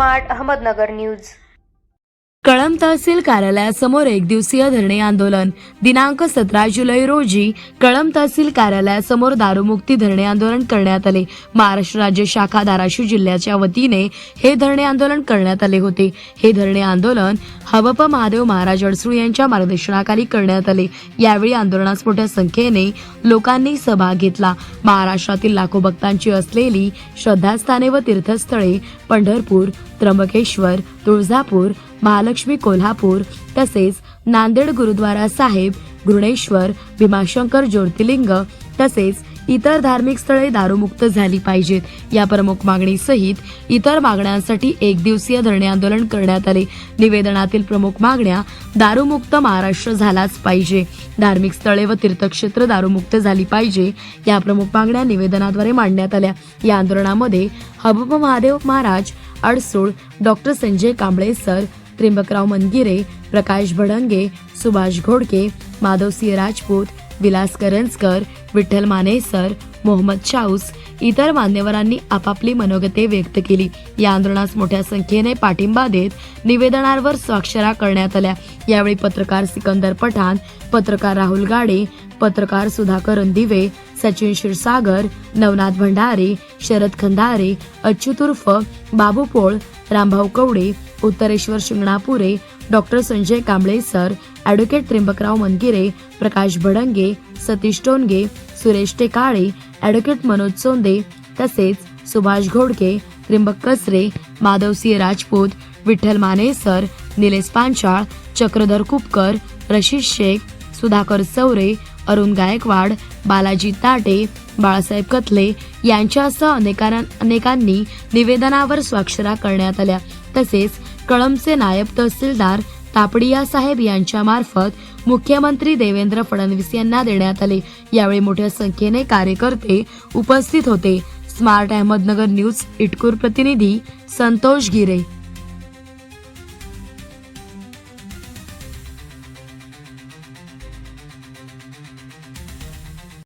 Smart Ahmednagar news. Kalamb तहसील कार्यालयासमोर एक दिवसीय धरणे आंदोलन। दिनांक 17 जुलै रोजी कळंब तहसील कार्यालयासमोर दारूमुक्ती धरणे आंदोलन करण्यात आले। महाराष्ट्र राज्य शाखा धाराशिव जिल्ह्याच्या वतीने हे धरणे आंदोलन करण्यात आले होते। हे धरणे आंदोलन हबप महादेव महाराज अडसूळ यांच्या मार्गदर्शनाखाली करण्यात आले। यावेळी आंदोलनास मोठ्या संख्येने लोकांनी सहभाग घेतला। महाराष्ट्रातील लाखो भक्तांची असलेली श्रद्धास्थाने व तीर्थस्थळे पंढरपूर, त्र्यंबकेश्वर, तुळजापूर, महालक्ष्मी कोल्हापूर तसेच नांदेड गुरुद्वारा साहेब, घृणेश्वर, भीमाशंकर ज्योतिर्लिंग तसेच इतर धार्मिक स्थळे दारूमुक्त झाली पाहिजेत या प्रमुख मागणीसहित इतर मागण्यांसाठी एक दिवसीय धरणे आंदोलन करण्यात आले। निवेदनातील प्रमुख मागण्या दारूमुक्त महाराष्ट्र झालाच पाहिजे, धार्मिक स्थळे व तीर्थक्षेत्र दारूमुक्त झाली पाहिजे या प्रमुख मागण्या निवेदनाद्वारे मांडण्यात आल्या। या आंदोलनामध्ये हबप Mahadev Maharaj Adsul, doctor Sanjay Kamble sir, Trimbakrao Mangire, Prakash Bhadange, Subhash Ghodke, Madhavsingh Rajput, Vilas Karanjkar, Vitthal Mane sir, Mohammed शाऊस इतर मान्यवरांनी आपापली मनोगते व्यक्त केली। या आंदोलनास मोठ्या संख्येने पाठिंबा देत निवेदनावर स्वाक्षऱ्या करण्यात आल्या। यावेळी पत्रकार सिकंदर पठाण, पत्रकार राहुल गाडे, पत्रकार सुधाकर रणदिवे, सचिन क्षीरसागर, नवनाथ भंडारे, शरद खंदारे, अच्युत उर्फ Babu Pol, Rambhau Kawade, Uttareshwar Shinganapure, doctor Sanjay Kamble sir, advocate Trimbakrao Mangire, Prakash Bhadange, Satish Tonge, Suresh Tekale, advocate Manoj Chonde तसेच सुभाष घोडके, त्र्यंबक कसरे, माधवसिंह राजपूत, विठ्ठल माने सर, निलेश पांचाळ, चक्रधर कुपकर, रशीद शेख, सुधाकर चौरे, अरुण गायकवाड, बालाजी ताटे, बाळासाहेब कथले यांच्यासह अनेकांनी निवेदनावर स्वाक्षऱ्या करण्यात आल्या। तसेच कळंबचे नायब तहसीलदार तापडिया साहेब यांच्या मार्फत मुख्यमंत्री देवेंद्र फडणवीस यांना देण्यात आले। यावेळी मोठ्या संख्येने कार्यकर्ते उपस्थित होते। स्मार्ट अहमदनगर न्यूज इटकूर प्रतिनिधी संतोष गिरे।